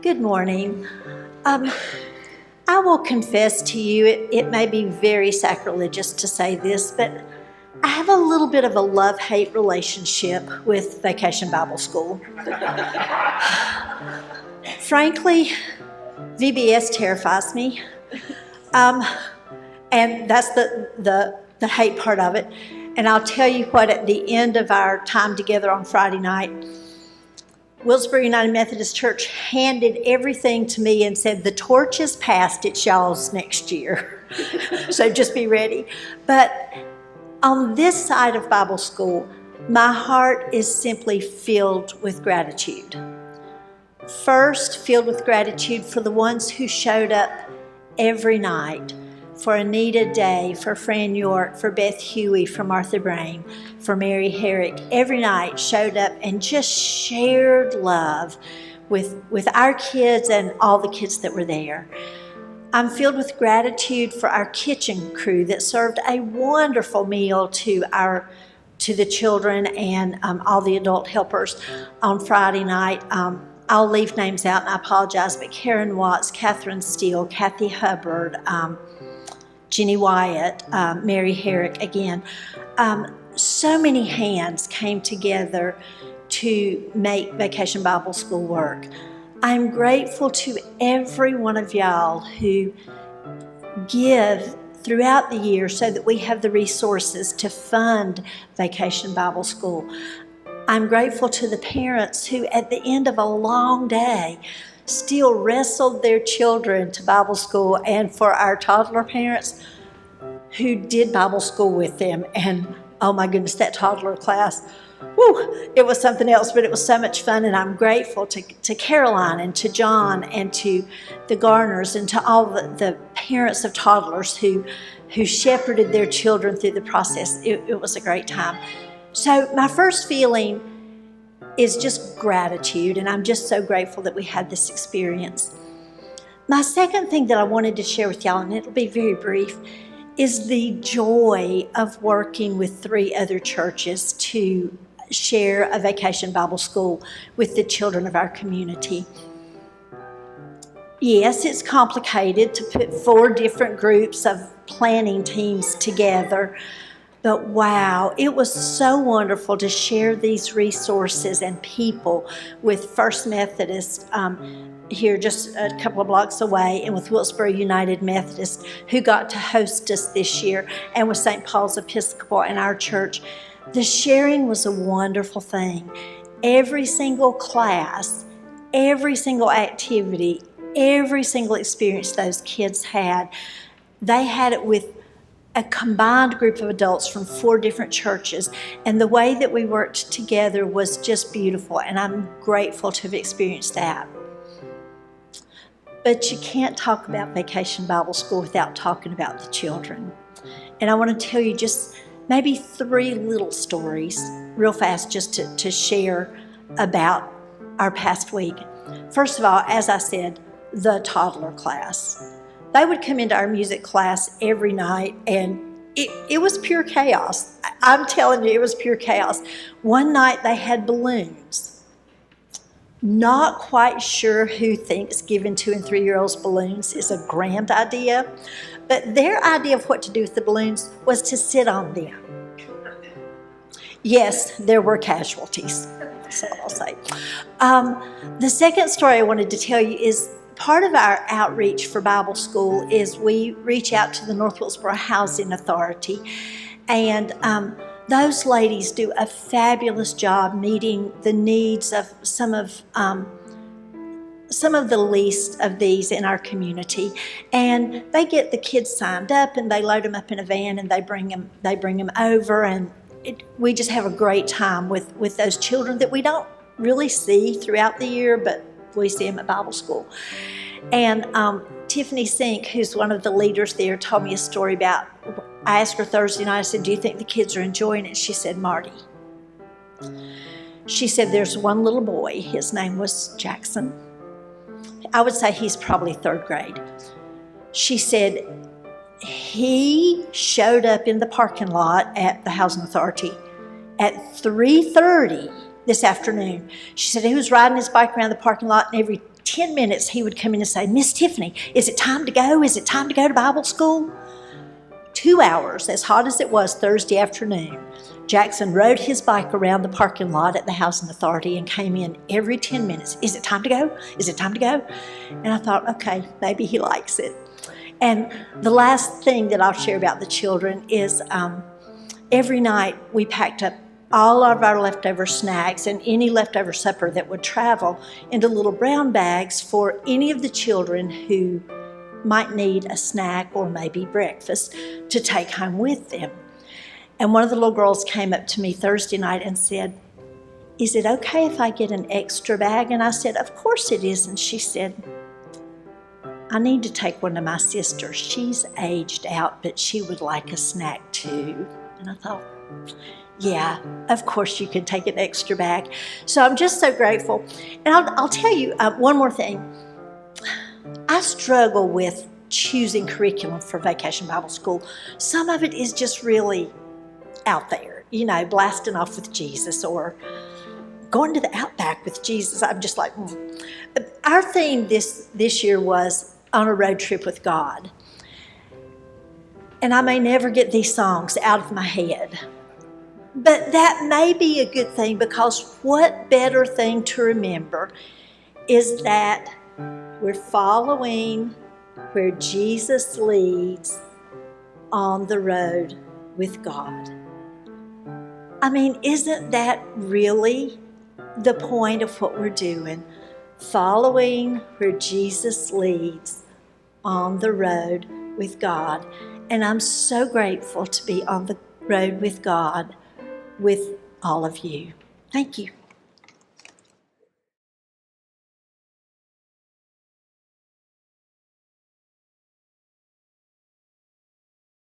Good morning. I will confess to you, it may be very sacrilegious to say this, but I have a little bit of a love-hate relationship with Vacation Bible School. Frankly, VBS terrifies me, and that's the hate part of it. And I'll tell you what, at the end of our time together on Friday night, Wilkesboro United Methodist Church handed everything to me and said, the torch is passed, it's y'all's next year. So just be ready. But on this side of Bible school, my heart is simply filled with gratitude. First, filled with gratitude for the ones who showed up every night, for Anita Day, for Fran York, for Beth Huey, for Martha Brame, for Mary Herrick. Every night showed up and just shared love with our kids and all the kids that were there. I'm filled with gratitude for our kitchen crew that served a wonderful meal to the children and all the adult helpers on Friday night. I'll leave names out and I apologize, but Karen Watts, Catherine Steele, Kathy Hubbard, Jenny Wyatt, Mary Herrick again. So many hands came together to make Vacation Bible School work. I'm grateful to every one of y'all who give throughout the year so that we have the resources to fund Vacation Bible School. I'm grateful to the parents who, at the end of a long day, still wrestled their children to Bible school, and for our toddler parents who did Bible school with them. And oh my goodness, that toddler class, whew, it was something else, but it was so much fun. And I'm grateful to Caroline and to John and to the Garners and to all the parents of toddlers who shepherded their children through the process. It was a great time. So my first feeling is just gratitude, and I'm just so grateful that we had this experience. My second thing that I wanted to share with y'all, and it'll be very brief, is the joy of working with 3 other churches to share a Vacation Bible School with the children of our community. Yes, it's complicated to put 4 different groups of planning teams together, but wow, it was so wonderful to share these resources and people with First Methodist here just a couple of blocks away, and with Wilkesboro United Methodist, who got to host us this year, and with St. Paul's Episcopal and our church. The sharing was a wonderful thing. Every single class, every single activity, every single experience those kids had, they had it with a combined group of adults from 4 different churches, and the way that we worked together was just beautiful, and I'm grateful to have experienced that. But you can't talk about Vacation Bible School without talking about the children. And I want to tell you just maybe 3 little stories real fast just to share about our past week. First of all, as I said, the toddler class. They would come into our music class every night, and it was pure chaos. I'm telling you, it was pure chaos. One night they had balloons. Not quite sure who thinks giving 2- and 3-year-olds balloons is a grand idea, but their idea of what to do with the balloons was to sit on them. Yes, there were casualties, that's all I'll say. The second story I wanted to tell you is part of our outreach for Bible school is we reach out to the North Wilkesboro Housing Authority, and those ladies do a fabulous job meeting the needs of some of the least of these in our community. And they get the kids signed up, and they load them up in a van, and they bring them over, and we just have a great time with those children that we don't really see throughout the year, but we see them at Bible school. And Tiffany Sink, who's one of the leaders there, told me a story about, I asked her Thursday night, I said, do you think the kids are enjoying it? She said, Marty. She said, there's one little boy, his name was Jackson. I would say he's probably 3rd grade. She said, he showed up in the parking lot at the Housing Authority at 3:30 this afternoon. She said he was riding his bike around the parking lot, and every 10 minutes he would come in and say, Miss Tiffany, is it time to go? Is it time to go to Bible school? 2 hours, as hot as it was Thursday afternoon, Jackson rode his bike around the parking lot at the Housing Authority and came in every 10 minutes. Is it time to go? Is it time to go? And I thought, okay, maybe he likes it. And the last thing that I'll share about the children is every night we packed up all of our leftover snacks and any leftover supper that would travel into little brown bags for any of the children who might need a snack or maybe breakfast to take home with them. And one of the little girls came up to me Thursday night and said, is it okay if I get an extra bag? And I said, of course it is. And she said, I need to take one to my sister. She's aged out, but she would like a snack too. And I thought, yeah, of course you can take an extra bag. So I'm just so grateful. And I'll tell you one more thing. I struggle with choosing curriculum for Vacation Bible School. Some of it is just really out there, blasting off with Jesus or going to the Outback with Jesus. I'm just like, Our theme this year was on a road trip with God. And I may never get these songs out of my head. But that may be a good thing, because what better thing to remember is that we're following where Jesus leads on the road with God. I mean, isn't that really the point of what we're doing? Following where Jesus leads on the road with God. And I'm so grateful to be on the road with God with all of you. Thank you.